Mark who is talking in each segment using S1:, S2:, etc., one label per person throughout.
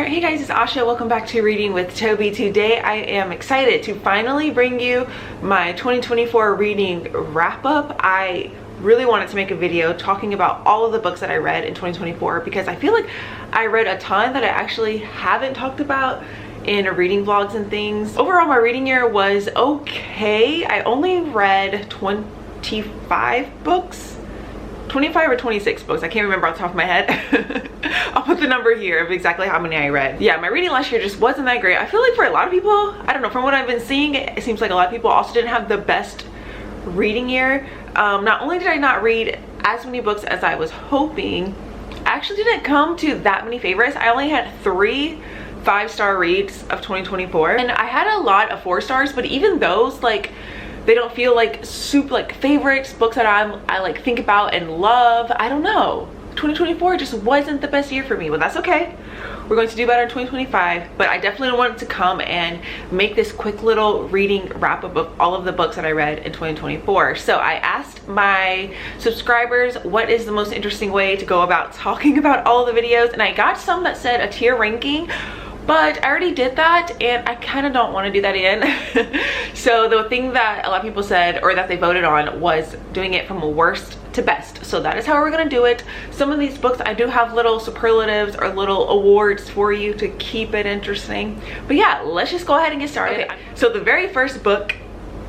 S1: Alright, hey guys, it's Asha. Welcome back to Reading with Toby. Today I am excited to finally bring you my 2024 reading wrap-up. I really wanted to make a video talking about all of the books that I read in 2024 because I feel like I read a ton that I actually haven't talked about in reading vlogs and things. Overall, my reading year was okay. I only read 25 books. 25 or 26 books, I can't remember off the top of my head. I'll put the number here of exactly how many I read. Yeah, my reading last year just wasn't that great. I feel like for a lot of people, I don't know, from what I've been seeing, it seems like a lot of people also didn't have the best reading year. Not only did I not read as many books as I was hoping, I actually didn't come to that many favorites. I only had 3 5-star reads of 2024, and I had a lot of 4 stars, but even those, like, they don't feel like super like favorites, books that I like think about and love. I don't know, 2024 just wasn't the best year for me, but that's okay. We're going to do better in 2025, but I definitely wanted to come and make this quick little reading wrap up of all of the books that I read in 2024. So I asked my subscribers what is the most interesting way to go about talking about all of the videos, and I got some that said a tier ranking, but I already did that and I kind of don't want to do that again. So the thing that a lot of people said, or that they voted on, was doing it from worst to best. So that is how we're gonna do it. Some of these books I do have little superlatives or little awards for you to keep it interesting. But yeah, let's just go ahead and get started. Okay. So the very first book,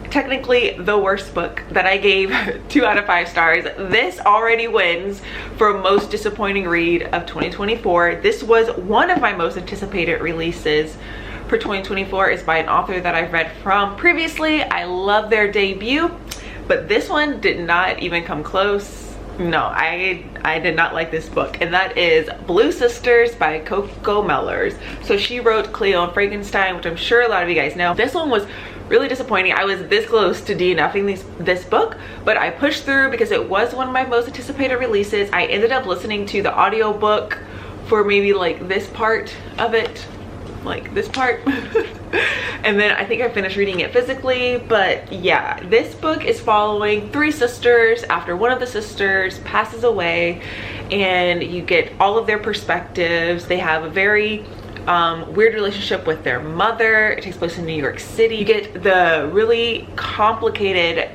S1: technically the worst book, that I gave 2 out of 5 stars, this already wins for most disappointing read of 2024. This was one of my most anticipated releases for 2024. Is by an author that I've read from previously. I love their debut, but this one did not even come close. No, I did not like this book, and that is Blue Sisters by Coco Mellors. So she wrote Cleo and Frankenstein, which I'm sure a lot of you guys know. This one was really disappointing. I was this close to DNFing this book, but I pushed through because it was one of my most anticipated releases. I ended up listening to the audiobook for maybe like this part of it, like this part. And then I think I finished reading it physically. But yeah, this book is following 3 sisters after one of the sisters passes away, and you get all of their perspectives. They have a very weird relationship with their mother. It takes place in New York City. You get the really complicated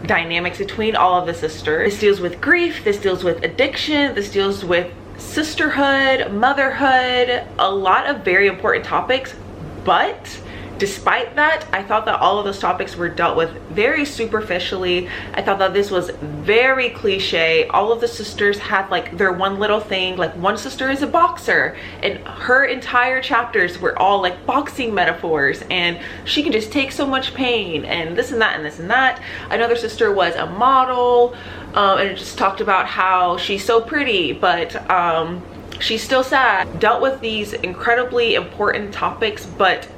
S1: dynamics between all of the sisters. This deals with grief, this deals with addiction, this deals with sisterhood, motherhood, a lot of very important topics. But despite that, I thought that all of those topics were dealt with very superficially. I thought that this was very cliche. All of the sisters had like their one little thing. Like, one sister is a boxer, and her entire chapters were all like boxing metaphors, and she can just take so much pain, and this and that and this and that. Another sister was a model, and it just talked about how she's so pretty, but she's still sad. Dealt with these incredibly important topics, but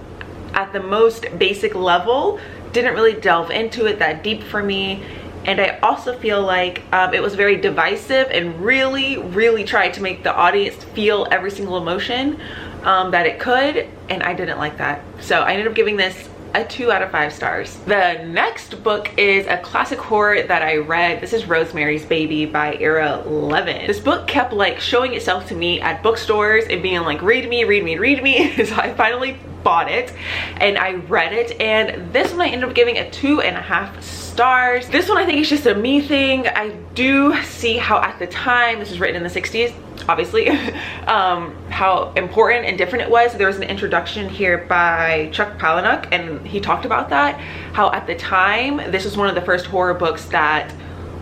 S1: at the most basic level, didn't really delve into it that deep for me. And I also feel like it was very divisive and really tried to make the audience feel every single emotion that it could, and I didn't like that. So I ended up giving this a 2 out of 5 stars. The next book is a classic horror that I read. This is Rosemary's Baby by Era Levin. This book kept like showing itself to me at bookstores and being like, read me, read me, read me. So I finally bought it and I read it, and this one I ended up giving a 2.5 stars. This one I think is just a me thing. I do see how at the time, this was written in the 60s, obviously, how important and different it was. There was an introduction here by Chuck Palahniuk, and he talked about that, how at the time this was one of the first horror books that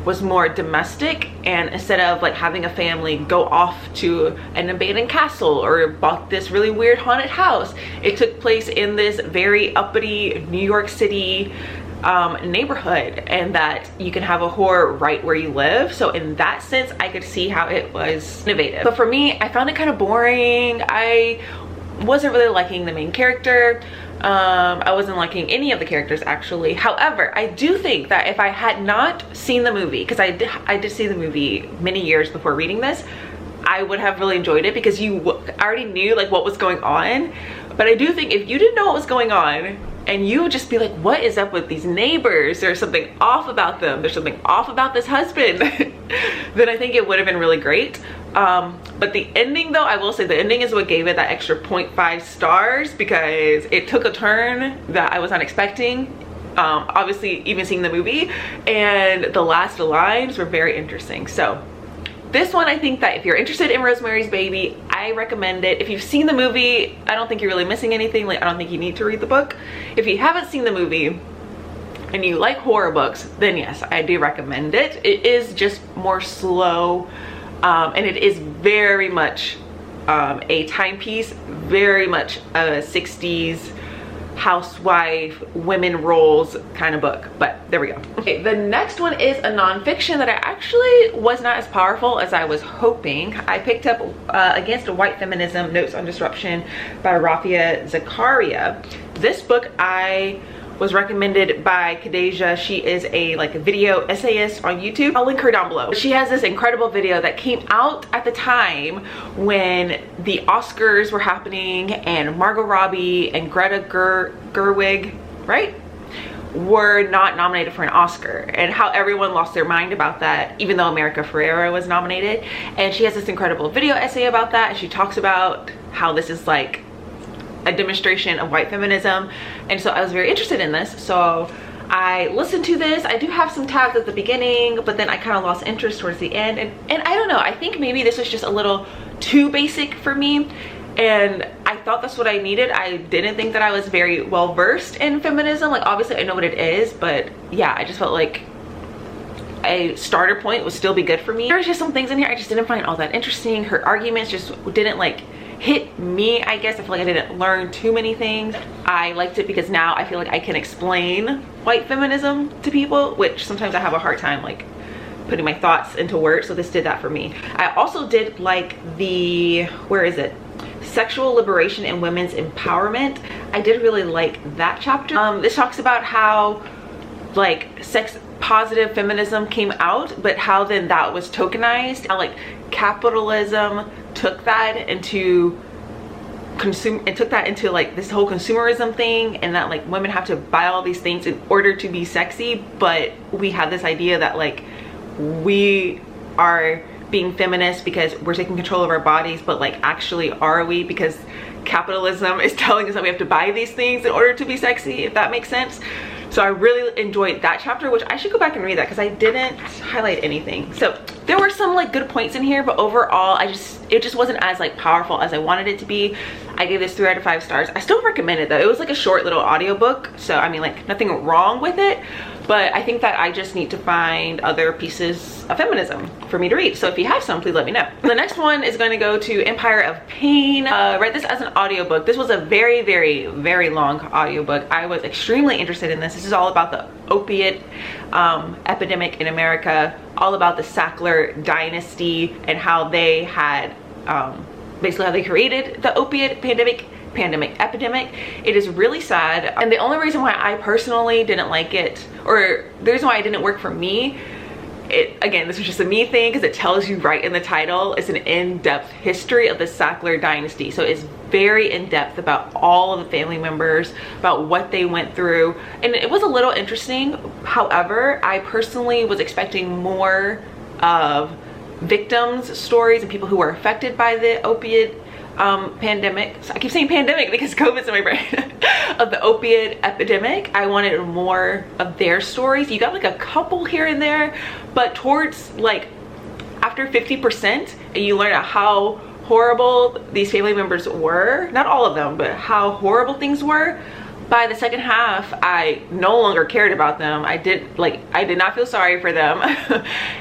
S1: was more domestic, and instead of like having a family go off to an abandoned castle or bought this really weird haunted house, it took place in this very uppity New York City neighborhood, and that you can have a horror right where you live. So in that sense, I could see how it was innovative. But for me, I found it kind of boring. I wasn't really liking the main character. I wasn't liking any of the characters actually. However, I do think that if I had not seen the movie, because I did see the movie many years before reading this, I would have really enjoyed it because you already knew like what was going on. But I do think if you didn't know what was going on and you would just be like, what is up with these neighbors? There's something off about them. There's something off about this husband. Then I think it would have been really great. But the ending though, I will say the ending is what gave it that extra 0.5 stars because it took a turn that I was not expecting. Obviously even seeing the movie, and the last lines were very interesting. So this one, I think that if you're interested in Rosemary's Baby, I recommend it. If you've seen the movie, I don't think you're really missing anything. Like, I don't think you need to read the book. If you haven't seen the movie and you like horror books, then yes, I do recommend it. It is just more slow, and it is very much a timepiece, very much a 60s housewife, women roles kind of book. But there we go. Okay, the next one is a nonfiction that I actually was not as powerful as I was hoping. I picked up Against White Feminism, Notes on Disruption by Rafia Zakaria. This book I was recommended by Kadijah. She is a video essayist on YouTube. I'll link her down below. She has this incredible video that came out at the time when the Oscars were happening and Margot Robbie and Greta Gerwig, right, were not nominated for an Oscar, and how everyone lost their mind about that, even though America Ferrera was nominated. And she has this incredible video essay about that, and she talks about how this is like a demonstration of white feminism. And so I was very interested in this, so I listened to this. I do have some tabs at the beginning, but then I kind of lost interest towards the end, and I don't know, I think maybe this was just a little too basic for me, and I thought that's what I needed. I didn't think that I was very well versed in feminism. Like, obviously I know what it is, but yeah, I just felt like a starter point would still be good for me. There's just some things in here I just didn't find all that interesting. Her arguments just didn't like hit me, I guess. I feel like I didn't learn too many things. I liked it because now I feel like I can explain white feminism to people, which sometimes I have a hard time like putting my thoughts into words, so this did that for me. I also did like the, where is it? Sexual Liberation and Women's Empowerment. I did really like that chapter. This talks about how like sex positive feminism came out, but how then that was tokenized, how like capitalism took that into like this whole consumerism thing, and that like women have to buy all these things in order to be sexy. But we have this idea that like we are being feminist because we're taking control of our bodies, but like actually are we? Because capitalism is telling us that we have to buy these things in order to be sexy, if that makes sense. So I really enjoyed that chapter, which I should go back and read that because I didn't highlight anything. So there were some like good points in here, but overall it just wasn't as like powerful as I wanted it to be. I gave this 3 out of 5 stars. I still recommend it though. It was like a short little audiobook, so I mean, like, nothing wrong with it, but I think that I just need to find other pieces of feminism for me to read. So if you have some, please let me know. The next one is going to go to Empire of Pain. Read this as an audiobook. This was a very, very, very long audiobook. I was extremely interested in this. This is all about the opiate epidemic in America, all about the Sackler dynasty and how they had basically how they created the opiate epidemic. It is really sad, and the only reason why I personally didn't like it, or the reason why it didn't work for me, again, this was just a me thing because it tells you right in the title, it's an in-depth history of the Sackler dynasty. So it's very in-depth about all of the family members, about what they went through, and it was a little interesting. However, I personally was expecting more of victims' stories and people who were affected by the opiate pandemic. So I keep saying pandemic because COVID's in my brain. Of the opiate epidemic. I wanted more of their stories. You got like a couple here and there, but towards like after 50%, and you learn how horrible these family members were, not all of them, but how horrible things were. By the second half, I no longer cared about them. I did not feel sorry for them.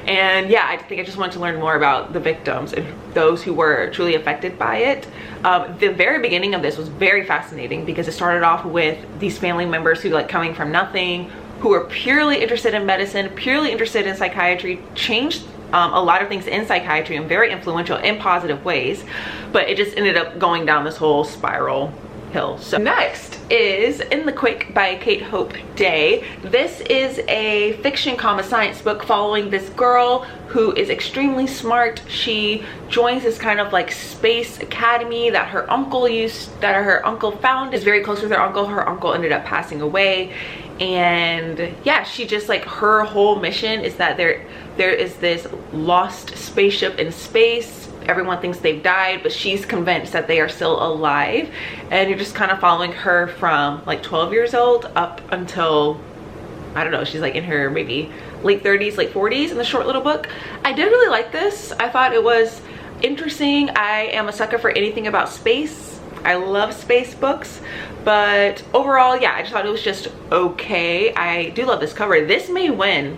S1: And yeah, I think I just wanted to learn more about the victims and those who were truly affected by it. The very beginning of this was very fascinating because it started off with these family members who like coming from nothing, who were purely interested in medicine, purely interested in psychiatry, changed a lot of things in psychiatry and very influential in positive ways, but it just ended up going down this whole spiral hill. So next is In the Quick by Kate Hope Day. This is a fiction comma science book following this girl who is extremely smart. She joins this kind of like space academy that her uncle found. Is very close with her uncle. Her uncle ended up passing away, and yeah, she just like, her whole mission is that there is this lost spaceship in space, everyone thinks they've died, but she's convinced that they are still alive. And you're just kind of following her from like 12 years old up until, I don't know, she's like in her maybe late 30s, late 40s in the short little book. I did really like this. I thought it was interesting. I am a sucker for anything about space. I love space books, but overall, yeah, I just thought it was just okay. I do love this cover. This may win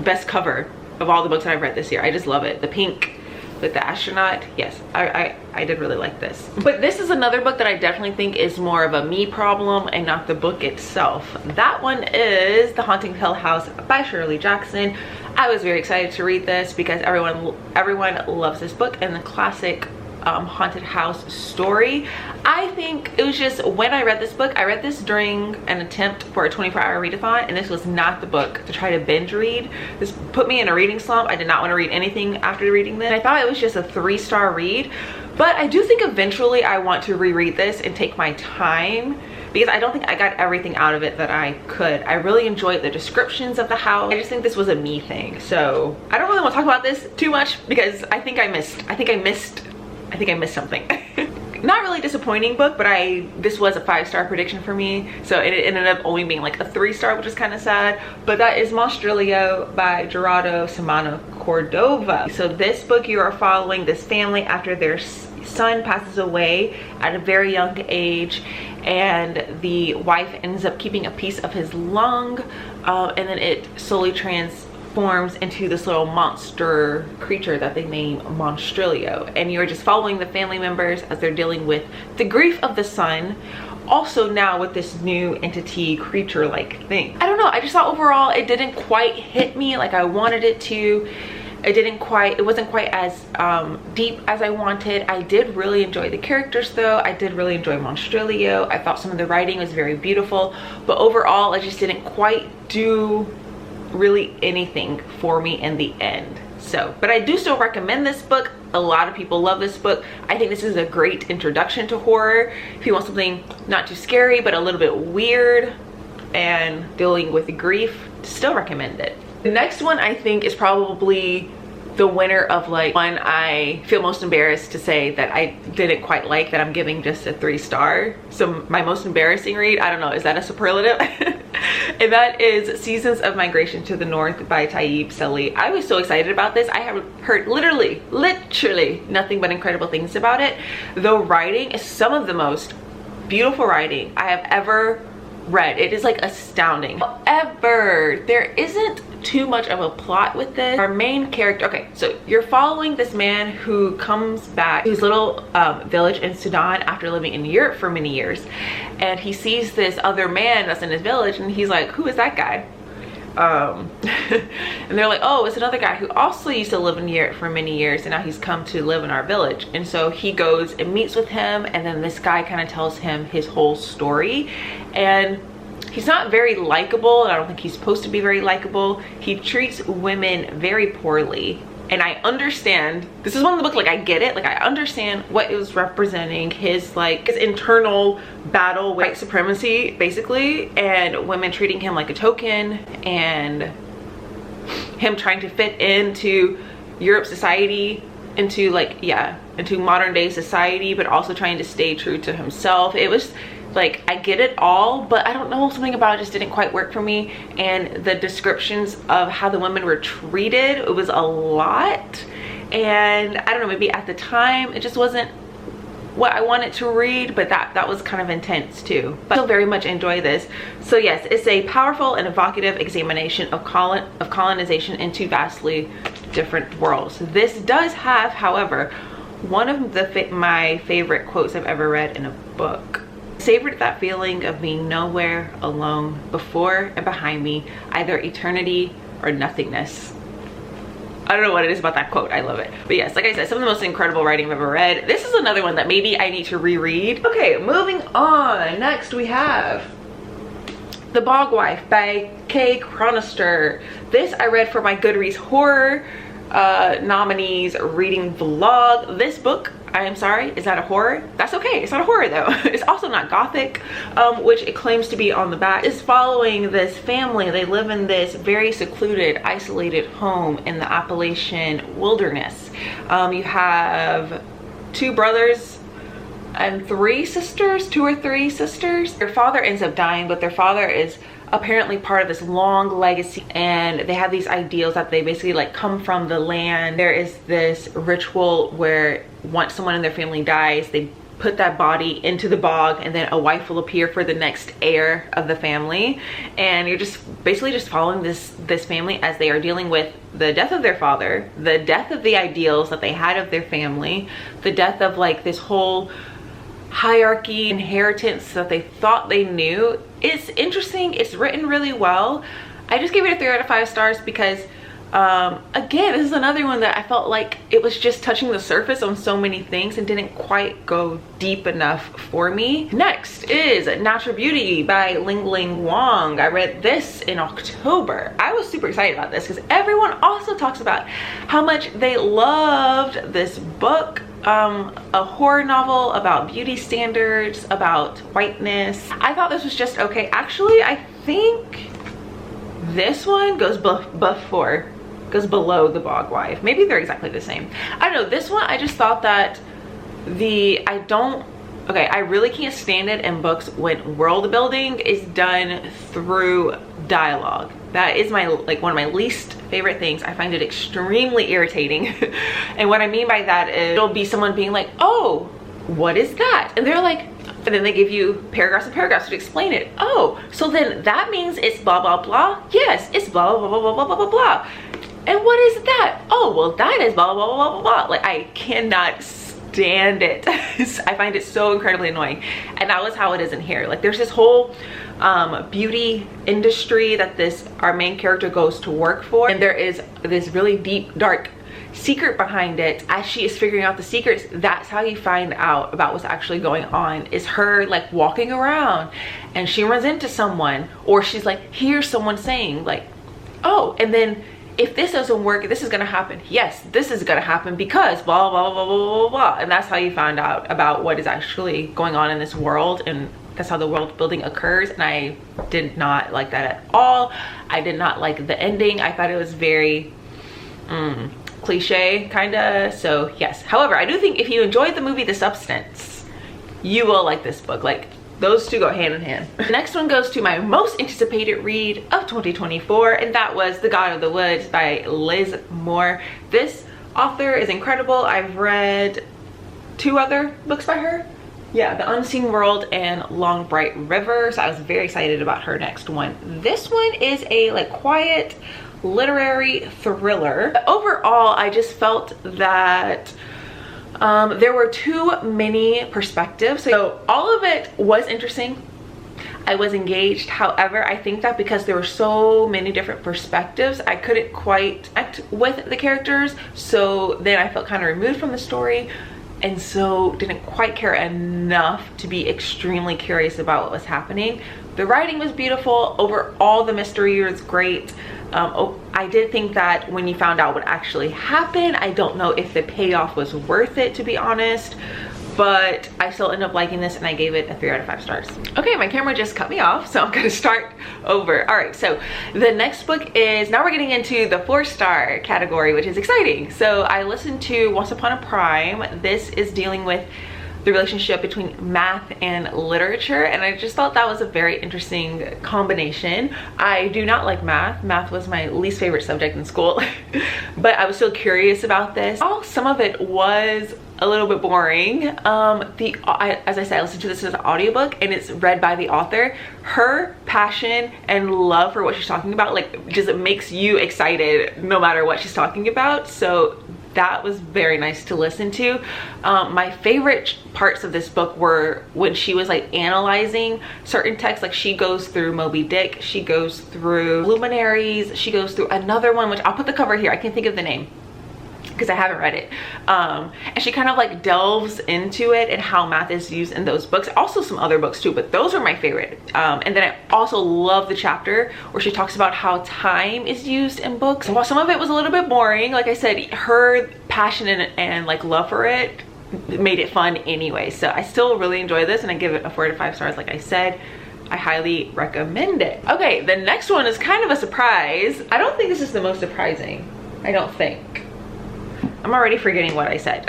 S1: best cover of all the books that I've read this year. I just love it. The pink with the astronaut. Yes, I did really like this. But this is another book that I definitely think is more of a me problem and not the book itself. That one is The Haunting Hill House by Shirley Jackson. I was very excited to read this because everyone loves this book and the classic haunted house story. I think it was just, when I read this book, I read this during an attempt for a 24-hour readathon, and this was not the book to try to binge read. This put me in a reading slump. I did not want to read anything after reading this. I thought it was just a 3-star read, but I do think eventually I want to reread this and take my time, because I don't think I got everything out of it that I could. I really enjoyed the descriptions of the house. I just think this was a me thing. So I don't really want to talk about this too much because I think I missed something. Not really disappointing book, but this was a 5-star prediction for me, so it ended up only being like a 3-star, which is kind of sad. But that is Monstrilio by Gerardo Samano Cordova. So this book, you are following this family after their son passes away at a very young age, and the wife ends up keeping a piece of his lung, and then it slowly transforms into this little monster creature that they name Monstrilio. And you're just following the family members as they're dealing with the grief of the son, also now with this new entity creature like thing. I don't know, I just thought overall it didn't quite hit me like I wanted it to. It wasn't quite as deep as I wanted. I did really enjoy the characters though. I did really enjoy Monstrilio. I thought some of the writing was very beautiful, but overall I just didn't quite do really anything for me in the end. So, but I do still recommend this book. A lot of people love this book. I think this is a great introduction to horror. If you want something not too scary but a little bit weird and dealing with grief, still recommend it. The next one I think is probably the winner of like one I feel most embarrassed to say that I didn't quite like, that I'm giving just a 3-star. So my most embarrassing read, I don't know, is that a superlative? And that is Seasons of Migration to the North by Taib Seli. I was so excited about this. I have heard literally nothing but incredible things about it. The writing is some of the most beautiful writing I have ever read. It is like astounding. However, there isn't too much of a plot with this. Our main character, okay, so you're following this man who comes back to his little village in Sudan after living in Europe for many years, and he sees this other man that's in his village, and he's like, who is that guy? And they're like, oh, it's another guy who also used to live in Europe for many years, and now he's come to live in our village. And so he goes and meets with him, and then this guy kind of tells him his whole story, and he's not very likable, and I don't think he's supposed to be very likable. He treats women very poorly, and I understand, this is one of the books, like I get it, like I understand what it was representing, his internal battle with white supremacy basically, and women treating him like a token, and him trying to fit into Europe society, into modern day society, but also trying to stay true to himself. It was like, I get it all, but I don't know, something about it just didn't quite work for me. And the descriptions of how the women were treated, it was a lot, and I don't know, maybe at the time it just wasn't what I wanted to read, but that was kind of intense too. But I still very much enjoy this. So yes, it's a powerful and evocative examination of colonization in two vastly different worlds. This does have, however, one of my favorite quotes I've ever read in a book. Savored that feeling of being nowhere, alone, before and behind me, either eternity or nothingness. I don't know what it is about that quote, I love it. But yes, like I said, some of the most incredible writing I've ever read. This is another one that maybe I need to reread. Okay, moving on. Next we have The Bog Wife by Kay Chronister. This I read for my Goodreads horror nominees reading vlog. This book I am sorry, is that a horror? That's okay, it's not a horror though. It's also not gothic, which it claims to be on the back. It's following this family. They live in this very secluded, isolated home in the Appalachian wilderness. You have 2 brothers and 3 sisters, 2 or 3 sisters. Their father ends up dying, but their father is apparently part of this long legacy, and they have these ideals that they basically like come from the land. There is this ritual where once someone in their family dies, they put that body into the bog, and then a wife will appear for the next heir of the family. And you're just basically just following this family as they are dealing with the death of their father, the death of the ideals that they had of their family, the death of like this whole hierarchy, inheritance that they thought they knew. It's interesting. It's written really well. I just gave it a 3 out of 5 stars because again, this is another one that I felt like it was just touching the surface on so many things and didn't quite go deep enough for me. Next is Natural Beauty by Ling Ling Wang. I read this in October. I was super excited about this because everyone also talks about how much they loved this book. A horror novel about beauty standards, about whiteness. I thought this was just okay. Actually, I think this one goes goes below The Bog Wife. Maybe they're exactly the same. I don't know. This one, I just thought that I really can't stand it in books when world building is done through dialogue. That is one of my least favorite things. I find it extremely irritating. And what I mean by that is it'll be someone being like, oh, what is that? And they're like, and then they give you paragraphs and paragraphs to explain it. Oh, so then that means it's blah, blah, blah. Yes, it's blah, blah, blah, blah, blah, blah, blah, blah. And what is that? Oh, well, that is blah, blah, blah, blah, blah. Like, I cannot stand it. I find it so incredibly annoying. And that was how it is in here. Like, there's this whole beauty industry that our main character goes to work for, and there is this really deep, dark secret behind it. As she is figuring out the secrets, that's how you find out about what's actually going on, is her like walking around and she runs into someone, or she's like hears someone saying like, oh, and then if this doesn't work, this is gonna happen. Yes, this is gonna happen because blah, blah, blah, blah, blah, blah, blah. And that's how you find out about what is actually going on in this world, and that's how the world building occurs. And I did not like that at all. I did not like the ending. I thought it was very cliche kind of. So yes, however, I do think if you enjoyed the movie The Substance, you will like this book. Like, those two go hand in hand. The next one goes to my most anticipated read of 2024, and that was The God of the Woods by Liz Moore. This author is incredible. I've read 2 other books by her. Yeah, The Unseen World and Long Bright River. So I was very excited about her next one. This one is a like quiet literary thriller. Overall, I just felt that there were too many perspectives. So all of it was interesting. I was engaged. However, I think that because there were so many different perspectives, I couldn't quite connect with the characters. So then I felt kind of removed from the story, and so didn't quite care enough to be extremely curious about what was happening. The writing was beautiful. Overall, the mystery was great. I did think that when you found out what actually happened, I don't know if the payoff was worth it, to be honest, but I still ended up liking this, and I gave it a 3 out of 5 stars. Okay, my camera just cut me off, so I'm gonna start over. All right, so the next book is, now we're getting into the 4-star category, which is exciting. So I listened to Once Upon a Prime. This is dealing with the relationship between math and literature, and I just thought that was a very interesting combination. I do not like math. Math was my least favorite subject in school, but I was still curious about this. Some of it was a little bit boring. As I said, I listened to this as an audiobook, and it's read by the author. Her passion and love for what she's talking about, like, just makes you excited no matter what she's talking about. So that was very nice to listen to. My favorite parts of this book were when she was like analyzing certain texts. Like, she goes through Moby Dick, she goes through Luminaries, she goes through another one, which I'll put the cover here. I can't think of the name because I haven't read it. And she kind of like delves into it and how math is used in those books. Also some other books too, but those are my favorite. And then I also love the chapter where she talks about how time is used in books. And while some of it was a little bit boring, like I said, her passion and like love for it made it fun anyway. So I still really enjoy this, and I give it a 4 to 5 stars. Like I said, I highly recommend it. Okay, the next one is kind of a surprise. I don't think this is the most surprising. I don't think. I'm already forgetting what I said.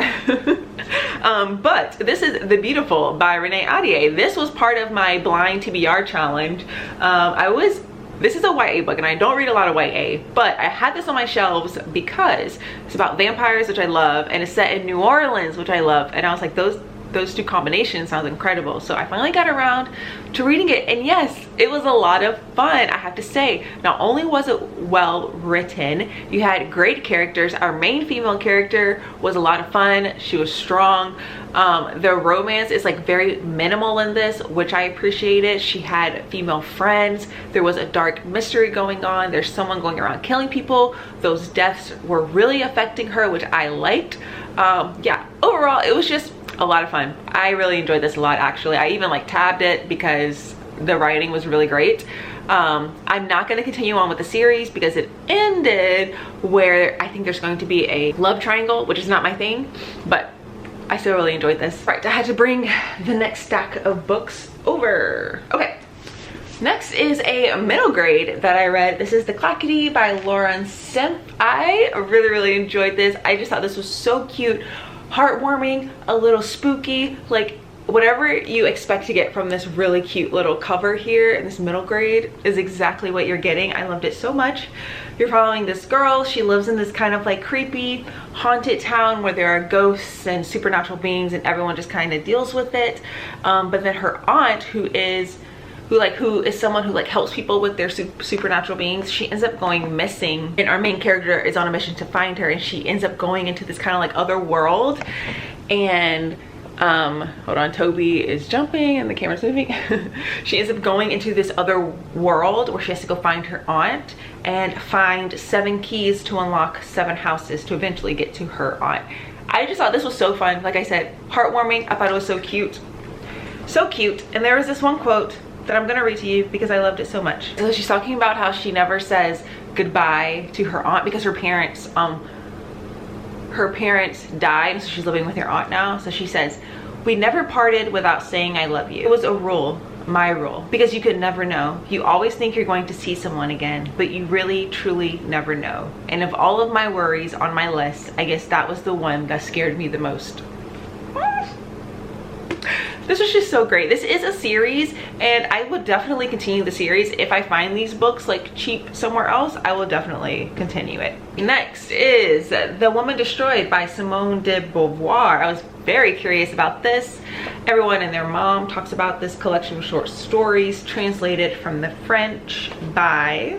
S1: But this is The Beautiful by Renee Ahdieh. This was part of my blind TBR challenge. This is a YA book, and I don't read a lot of YA, but I had this on my shelves because it's about vampires, which I love, and it's set in New Orleans, which I love. And I was like, those two combinations sounds incredible. So I finally got around to reading it, and yes, it was a lot of fun. I have to say, not only was it well written, you had great characters. Our main female character was a lot of fun. She was strong. The romance is like very minimal in this, which I appreciated. She had female friends. There was a dark mystery going on. There's someone going around killing people. Those deaths were really affecting her, which I liked. Yeah, overall it was just a lot of fun. I really enjoyed this a lot, actually. I even like tabbed it because the writing was really great. I'm not going to continue on with the series because it ended where I think there's going to be a love triangle, which is not my thing, but I still really enjoyed this. Right, I had to bring the next stack of books over. Okay, next is a middle grade that I read. This is The Clackety by Lauren Semp. I really enjoyed this. I just thought this was so cute, heartwarming, a little spooky, like whatever you expect to get from this really cute little cover here in this middle grade is exactly what you're getting. I loved it so much. You're following this girl. She lives in this kind of like creepy haunted town where there are ghosts and supernatural beings, and everyone just kind of deals with it. But then her aunt, who is someone who like helps people with their supernatural beings, she ends up going missing, and our main character is on a mission to find her, and she ends up going into this kind of like other world. And hold on, Toby is jumping and the camera's moving. She ends up going into this other world where she has to go find her aunt and find 7 keys to unlock 7 houses to eventually get to her aunt. I just thought this was so fun. Like I said, heartwarming. I thought it was so cute. So cute. And there was this one quote that I'm gonna read to you because I loved it so much. So she's talking about how she never says goodbye to her aunt because her parents died, so she's living with her aunt now. So she says, "We never parted without saying I love you. It was a rule, my rule, because you could never know. You always think you're going to see someone again, but you really truly never know. And of all of my worries on my list, I guess that was the one that scared me the most." This was just so great. This is a series, and I would definitely continue the series. If I find these books like cheap somewhere else, I will definitely continue it. Next is The Woman Destroyed by Simone de Beauvoir. I was very curious about this. Everyone and their mom talks about this collection of short stories translated from the French by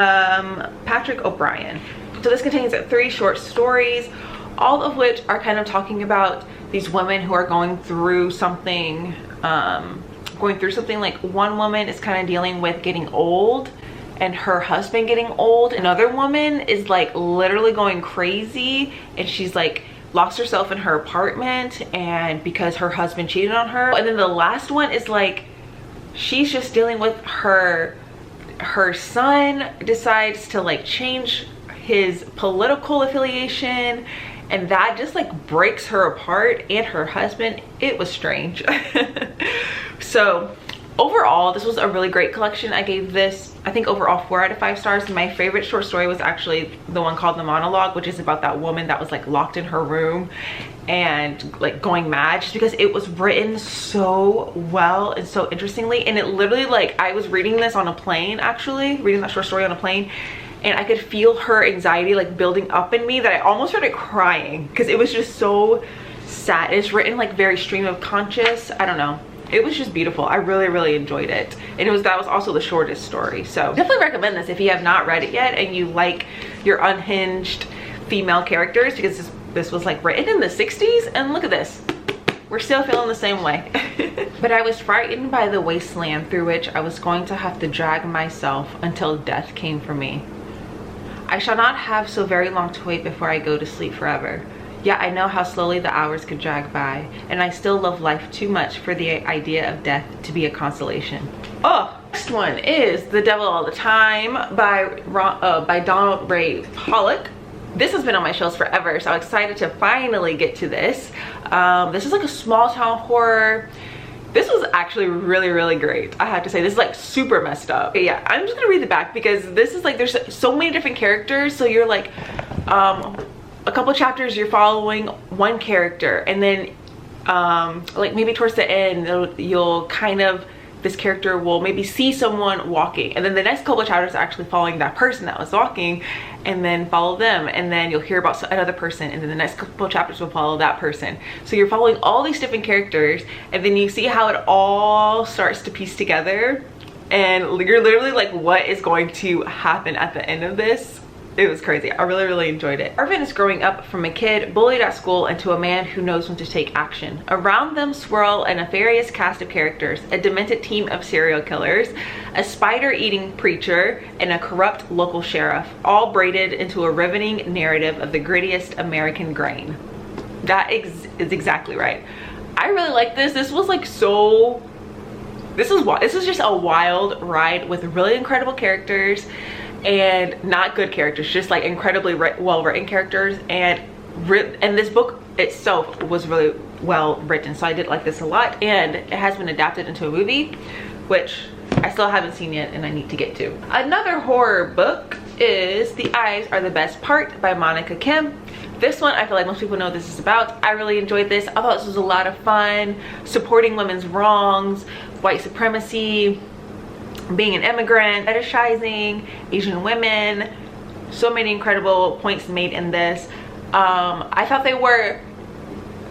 S1: Patrick O'Brien. So this contains 3 short stories, all of which are kind of talking about these women who are going through something. Like one woman is kind of dealing with getting old and her husband getting old. Another woman is like literally going crazy, and she's like lost herself in her apartment and because her husband cheated on her. And then the last one is like she's just dealing with her son decides to like change his political affiliation, and that just like breaks her apart, and her husband. It was strange. So overall, this was a really great collection. I gave this, I think, overall 4 out of 5 stars. My favorite short story was actually the one called The Monologue, which is about that woman that was like locked in her room and like going mad, just because it was written so well and so interestingly. And it literally, like, I was reading this on a plane, actually reading that short story on a plane, and I could feel her anxiety like building up in me that I almost started crying because it was just so sad. It's written like very stream of conscious. I don't know. It was just beautiful. I really enjoyed it. And that was also the shortest story. So definitely recommend this if you have not read it yet and you like your unhinged female characters, because this was like written in the 60s, and look at this. We're still feeling the same way. But I was frightened by the wasteland through which I was going to have to drag myself until death came for me. I shall not have so very long to wait before I go to sleep forever. Yet I know how slowly the hours could drag by, and I still love life too much for the idea of death to be a consolation. Oh, next one is The Devil All the Time by Donald Ray Pollock. this has been on my shelves forever, so I'm excited to finally get to this. This is like a small town horror. This was actually really great, I have to say. This is like super messed up. Okay, yeah, I'm just gonna read the back because this is like, there's so many different characters, so you're like, a couple chapters you're following one character, and then like maybe towards the end you'll kind of, this character will maybe see someone walking, and then the next couple of chapters are actually following that person that was walking, and then follow them, and then you'll hear about another person, and then the next couple of chapters will follow that person. So you're following all these different characters, and then you see how it all starts to piece together, and you're literally like, what is going to happen at the end of this? It was crazy. I really enjoyed it. Arvin is growing up from a kid bullied at school into a man who knows when to take action. Around them swirl a nefarious cast of characters, a demented team of serial killers, a spider-eating preacher, and a corrupt local sheriff, all braided into a riveting narrative of the grittiest American grain. That is exactly right. I really like this. This was like so, this is just a wild ride with really incredible characters, and not good characters, just like incredibly well written characters, and this book itself was really well written, so I did like this a lot. And it has been adapted into a movie, which I still haven't seen yet and I need to get to. Another horror book is The Eyes Are the Best Part by Monica Kim. This one, I feel like most people know what this is about. I really enjoyed this. I thought this was a lot of fun, supporting women's wrongs, white supremacy, being an immigrant, fetishizing Asian women. So many incredible points made in this. I thought they were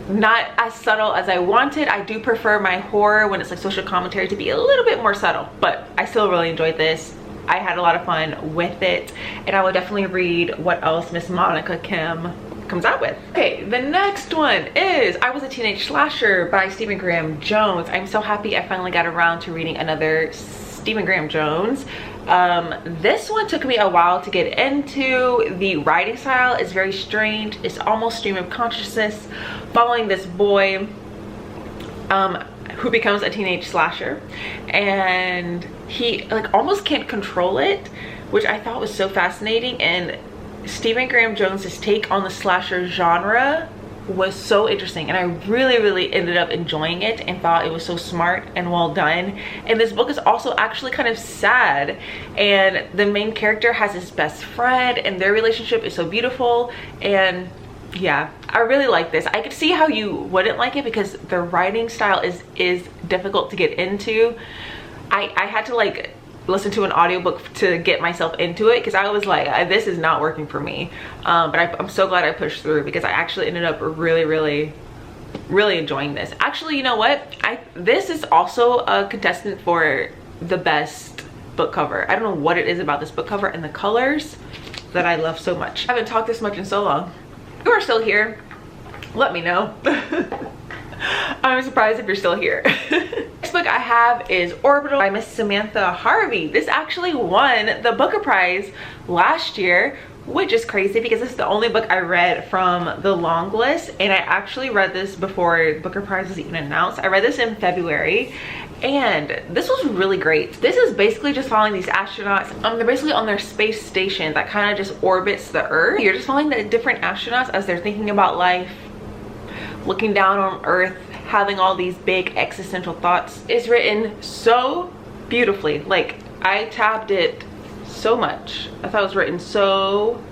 S1: not as subtle as I wanted. I do prefer my horror when it's like social commentary to be a little bit more subtle, but I still really enjoyed this. I had a lot of fun with it, and I will definitely read what else Miss Monica Kim comes out with. Okay, the next one is I Was a Teenage Slasher by Stephen Graham Jones. I'm so happy I finally got around to reading another Stephen Graham Jones. This one took me a while to get into. The writing style is very strange. It's almost stream of consciousness, following this boy who becomes a teenage slasher, and he like almost can't control it, which I thought was so fascinating. And Stephen Graham Jones's take on the slasher genre was so interesting, and I really ended up enjoying it and thought it was so smart and well done. And this book is also actually kind of sad, and the main character has his best friend, and their relationship is so beautiful. And yeah, I really like this. I could see how you wouldn't like it because the writing style is difficult to get into. I had to like listen to an audiobook to get myself into it because I was like, this is not working for me. But I'm so glad I pushed through because I actually ended up really enjoying this. Actually, you know what? This is also a contestant for the best book cover. I don't know what it is about this book cover and the colors that I love so much. I haven't talked this much in so long. If you are still here, let me know. I'm surprised if you're still here. Next book I have is Orbital by Miss Samantha Harvey. This actually won the Booker Prize last year, which is crazy because this is the only book I read from the long list, and I actually read this before the Booker Prize was even announced. I read this in February, and this was really great. This is basically just following these astronauts. They're basically on their space station that kind of just orbits the Earth. You're just following the different astronauts as they're thinking about life, looking down on Earth, having all these big existential thoughts. It's written so beautifully. Like, I tabbed it so much. I thought it was written so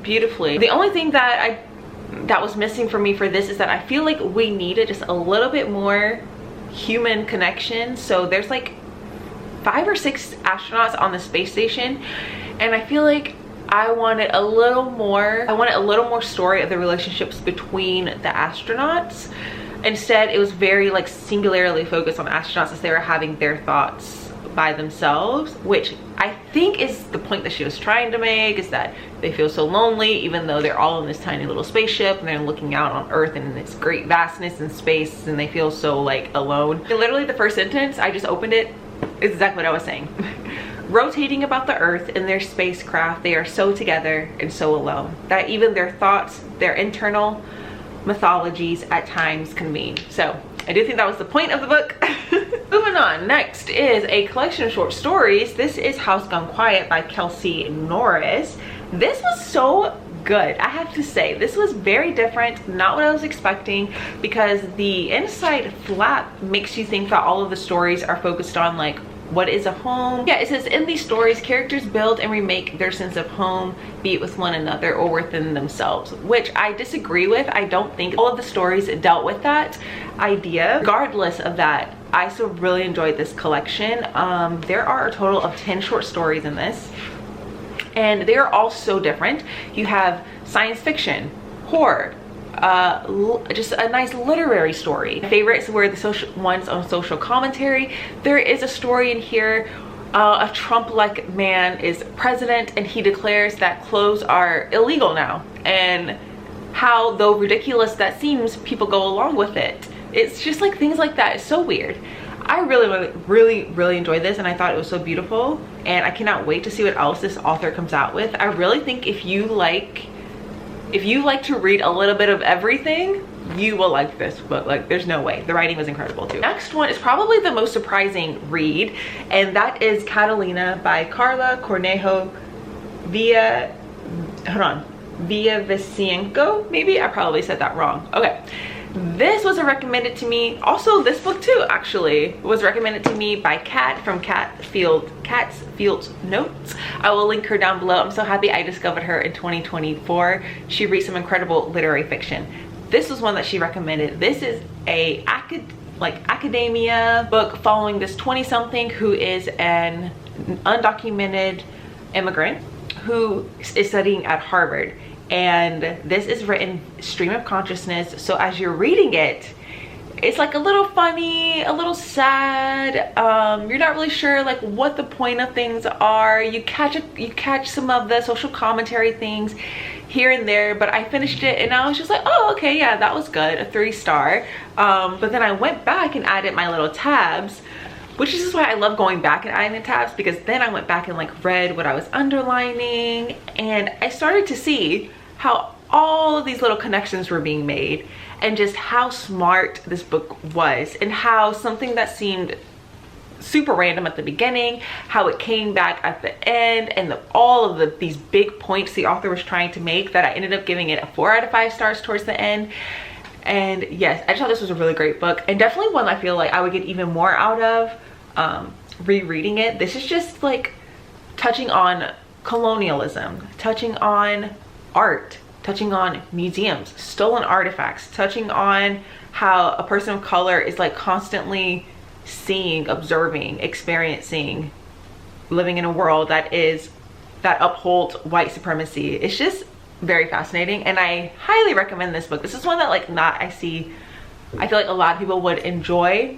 S1: beautifully. The only thing that was missing for me for this is that I feel like we needed just a little bit more human connection. So there's like 5 or 6 astronauts on the space station, and I feel like I wanted a little more story of the relationships between the astronauts. Instead, it was very like singularly focused on astronauts as they were having their thoughts by themselves, which I think is the point that she was trying to make, is that they feel so lonely even though they're all in this tiny little spaceship and they're looking out on Earth and this great vastness and space, and they feel so like alone. And literally the first sentence, I just opened it, is exactly what I was saying. Rotating about the Earth in their spacecraft, they are so together and so alone that even their thoughts, their internal mythologies at times convene. So I do think that was the point of the book. Moving on, next is a collection of short stories. This is House Gone Quiet by Kelsey Norris. This was so good. I have to say, this was very different, not what I was expecting, because the inside flap makes you think that all of the stories are focused on like, what is a home? Yeah, it says in these stories, characters build and remake their sense of home, be it with one another or within themselves, which I disagree with. I don't think all of the stories dealt with that idea. Regardless of that, I still really enjoyed this collection. There are a total of 10 short stories in this, and they're all so different. You have science fiction, horror, just a nice literary story. My favorites were the social ones on social commentary. There is a story in here, a Trump-like man is president and he declares that clothes are illegal now, and how, though ridiculous that seems, people go along with it. It's just like things like that. It's so weird. I really enjoyed this, and I thought it was so beautiful, and I cannot wait to see what else this author comes out with. I really think if you like to read a little bit of everything, you will like this book. Like, there's no way. The writing was incredible too. Next one is probably the most surprising read, and that is Catalina by Carla Cornejo Villavicencio. Maybe I probably said that wrong. Okay. This was recommended to me. Also, this book too actually was recommended to me by Kat from Cat's Field Notes. I will link her down below. I'm so happy I discovered her in 2024. She reads some incredible literary fiction. This was one that she recommended. This is a academia book following this 20-something who is an undocumented immigrant who is studying at Harvard. And this is written stream of consciousness, so as you're reading it, it's like a little funny, a little sad. You're not really sure like what the point of things are. You catch some of the social commentary things here and there, but I finished it and I was just like, oh, okay, yeah, that was good, a 3-star. But then I went back and added my little tabs, which is just why I love going back and adding the tabs, because then I went back and like read what I was underlining, and I started to see how all of these little connections were being made, and just how smart this book was, and how something that seemed super random at the beginning, how it came back at the end, and all of these big points the author was trying to make, that I ended up giving it a 4 out of 5 stars towards the end. And yes, I just thought this was a really great book, and definitely one I feel like I would get even more out of rereading it. This is just like touching on colonialism, touching on art, touching on museums, stolen artifacts, touching on how a person of color is like constantly seeing, observing, experiencing, living in a world that upholds white supremacy. It's just very fascinating, and I highly recommend this book. This is one that like I feel like a lot of people would enjoy,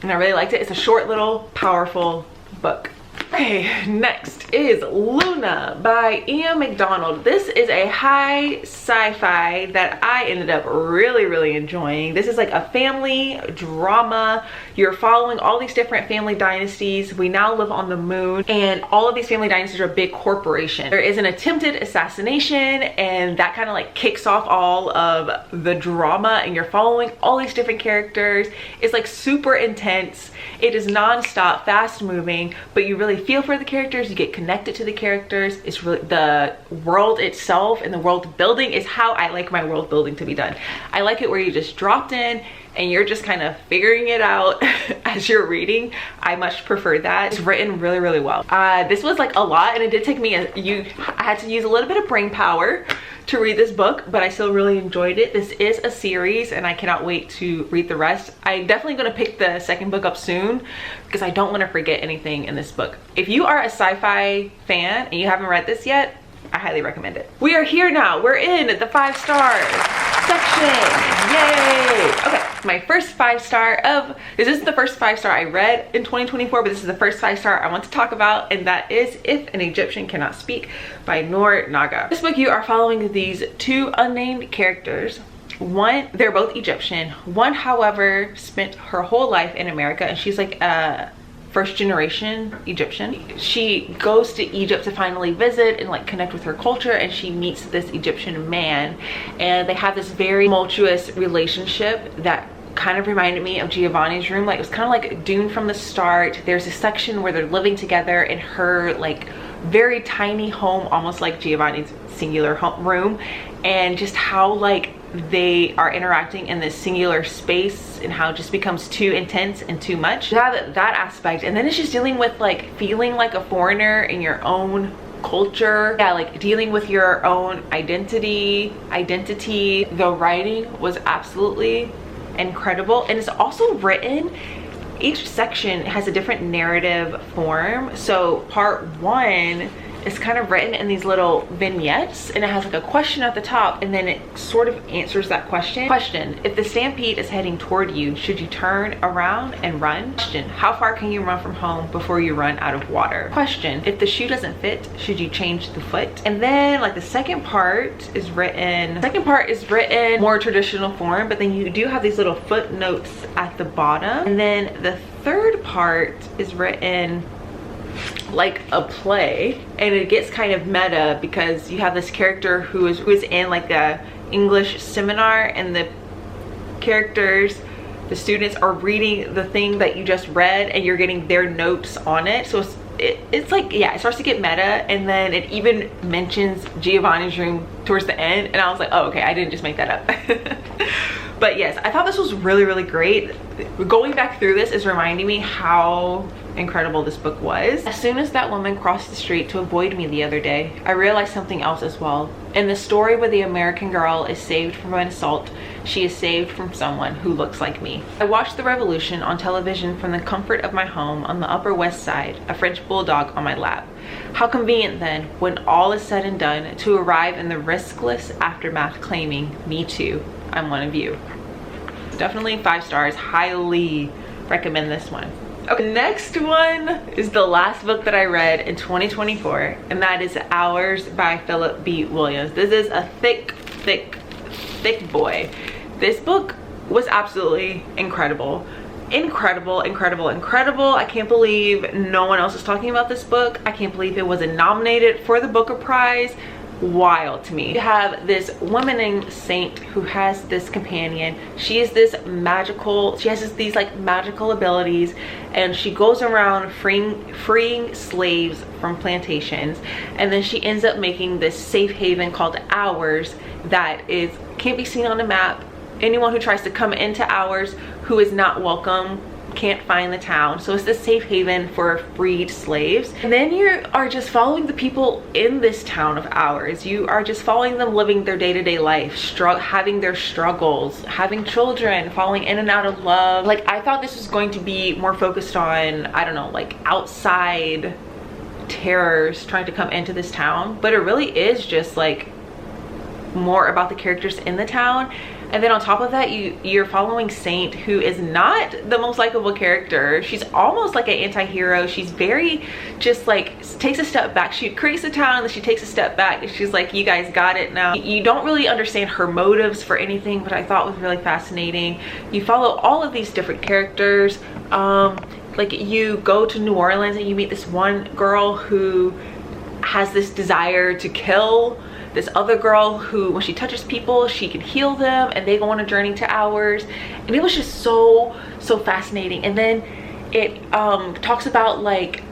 S1: and I really liked it. It's a short, little, powerful book. Okay, next is Luna by Ian McDonald. This is a high sci-fi that I ended up really enjoying. This is like a family drama. You're following all these different family dynasties. We now live on the moon, and all of these family dynasties are big corporations. There is an attempted assassination, and that kind of like kicks off all of the drama, and you're following all these different characters. It's like super intense. It is non-stop, fast moving, but you really feel for the characters. You get connected to the characters. It's really, the world itself and the world building is how I like my world building to be done. I like it where you just dropped in and you're just kind of figuring it out as you're reading. I much prefer that. It's written really well. This was like a lot, and it did take me I had to use a little bit of brain power to read this book, but I still really enjoyed it. This is a series, and I cannot wait to read the rest. I'm definitely going to pick the second book up soon, because I don't want to forget anything in this book. If you are a sci-fi fan and you haven't read this yet, I highly recommend it. We are here now. We're in the 5-star section. Yay! Okay, my first 5-star this is the first 5-star I read in 2024, but this is the first 5-star I want to talk about, and that is If an Egyptian Cannot Speak by Noor Naga. This book, you are following these 2 unnamed characters. One, they're both Egyptian. One, however, spent her whole life in America, and she's like a first-generation Egyptian. She goes to Egypt to finally visit and like connect with her culture, and she meets this Egyptian man, and they have this very tumultuous relationship that kind of reminded me of Giovanni's Room. Like, it was kind of like Dune from the start. There's a section where they're living together, and her like very tiny home, almost like Giovanni's singular home room, and just how like they are interacting in this singular space and how it just becomes too intense and too much. That aspect, and then it's just dealing with like feeling like a foreigner in your own culture. Yeah, like dealing with your own identity. The writing was absolutely incredible, and it's also written, each section has a different narrative form. So part 1 is kind of written in these little vignettes, and it has like a question at the top, and then it sort of answers that question. Question: if the stampede is heading toward you, should you turn around and run? Question: how far can you run from home before you run out of water? Question: if the shoe doesn't fit, should you change the foot? And then like the second part is written more traditional form, but then you do have these little footnotes at the bottom. And then the third part is written like a play, and it gets kind of meta because you have this character who is in like a English seminar, and the students are reading the thing that you just read, and you're getting their notes on it. So it's like, yeah, it starts to get meta, and then it even mentions Giovanni's room towards the end, and I was like, oh, okay, I didn't just make that up. But yes, I thought this was really great. Going back through this is reminding me how incredible this book was. As soon as that woman crossed the street to avoid me the other day, I realized something else as well. In the story where the American girl is saved from an assault, she is saved from someone who looks like me. I watched the revolution on television from the comfort of my home on the Upper West Side, a French bulldog on my lap. How convenient then, when all is said and done, to arrive in the riskless aftermath claiming, me too, I'm one of you. Definitely 5 stars, highly recommend this one. Okay, next one is the last book that I read in 2024, and that is Hours by Philip B. Williams. This is a thick boy. This book was absolutely incredible. I can't believe no one else is talking about this book. I can't believe it wasn't nominated for the Booker Prize. Wild to me. You have this woman named Saint who has this companion. She is this magical, she has these like magical abilities, and she goes around freeing slaves from plantations, and then she ends up making this safe haven called Hours that can't be seen on the map. Anyone who tries to come into Hours who is not welcome can't find the town. So it's this safe haven for freed slaves, and then you are just following the people in this town of Hours. You are just following them living their day-to-day life, having their struggles, having children, falling in and out of love. Like, I thought this was going to be more focused on, I don't know, like outside terrors trying to come into this town, but it really is just like more about the characters in the town. And then on top of that, you're following Saint, who is not the most likable character. She's almost like an anti-hero. She's very just like takes a step back. She creates a town and then she takes a step back, and she's like, you guys got it now. You don't really understand her motives for anything, but I thought was really fascinating. You follow all of these different characters. Like, you go to New Orleans and you meet this one girl who has this desire to kill this other girl who, when she touches people, she can heal them, and they go on a journey to Hours. And it was just so fascinating. And then it talks about like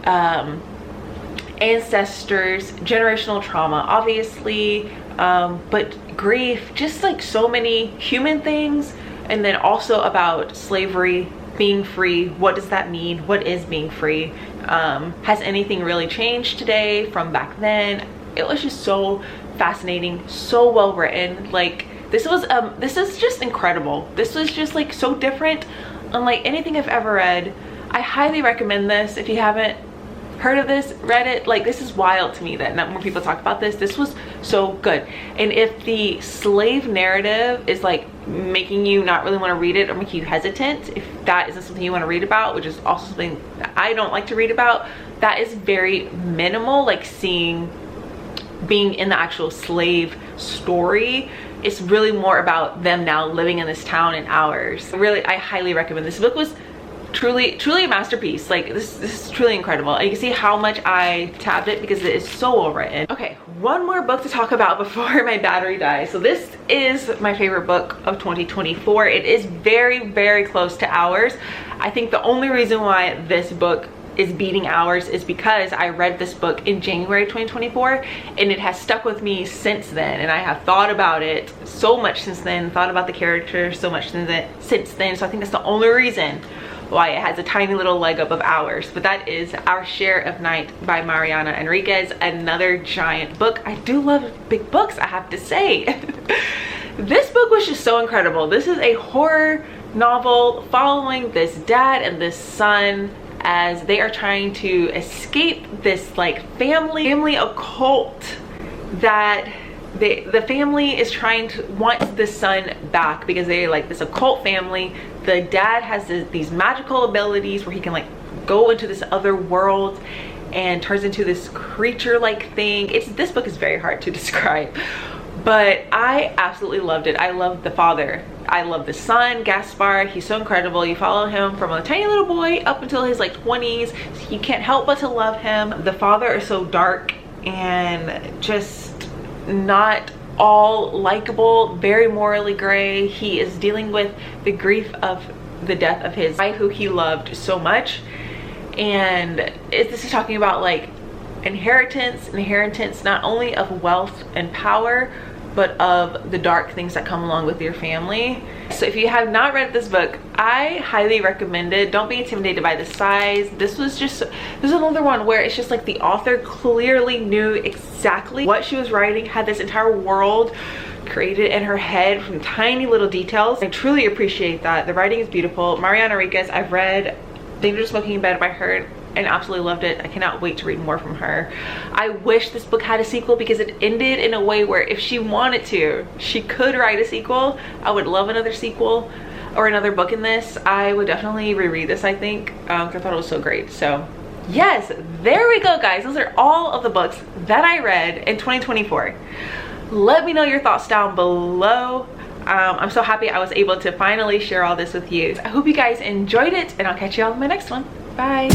S1: ancestors, generational trauma, obviously, but grief, just like so many human things. And then also about slavery, being free. What does that mean? What is being free? Has anything really changed today from back then? It was just so fascinating, so well written. Like, this is just incredible. This was just like so different, unlike anything I've ever read. I highly recommend this. If you haven't heard of this, read it, like, this is wild to me that not more people talk about this. This was so good. And if the slave narrative is like making you not really want to read it or make you hesitant, if that isn't something you want to read about, which is also something that I don't like to read about, that is very minimal. Like, being in the actual slave story, it's really more about them now living in this town in Hours. Really, I highly recommend this. Book was truly a masterpiece. Like, this is truly incredible. And you can see how much I tabbed it because it is so well written. Okay, one more book to talk about before my battery dies. So this is my favorite book of 2024. It is very close to Hours. I think the only reason why this book is beating ours is because I read this book in January 2024 and it has stuck with me since then, and I have thought about it so much since then, thought about the characters so much since then. So I think that's the only reason why it has a tiny little leg up of ours. But that is Our Share of Night by Mariana Enriquez, another giant book. I do love big books, I have to say. This book was just so incredible. This is a horror novel following this dad and this son as they are trying to escape this like family occult that the family is trying to wants the son back because they're like this occult family. The dad has these magical abilities where he can like go into this other world and turns into this creature like thing. This book is very hard to describe, but I absolutely loved it. I loved the father. I love the son, Gaspar. He's so incredible. You follow him from a tiny little boy up until his like 20s. So you can't help but to love him. The father is so dark and just not all likable, very morally gray. He is dealing with the grief of the death of his wife who he loved so much. And this is talking about like inheritance not only of wealth and power, but of the dark things that come along with your family. So if you have not read this book, I highly recommend it. Don't be intimidated by the size. This is another one where it's just like the author clearly knew exactly what she was writing, had this entire world created in her head from tiny little details. I truly appreciate that. The writing is beautiful. Mariana Enriquez, I've read Dangerous Smoking in Bed by her and absolutely loved it. I cannot wait to read more from her. I wish this book had a sequel because it ended in a way where if she wanted to, she could write a sequel. I would love another sequel or another book in this. I would definitely reread this, I think, because I thought it was so great. So yes, there we go, guys. Those are all of the books that I read in 2024. Let me know your thoughts down below. I'm so happy I was able to finally share all this with you. I hope you guys enjoyed it, and I'll catch you all in my next one. Bye.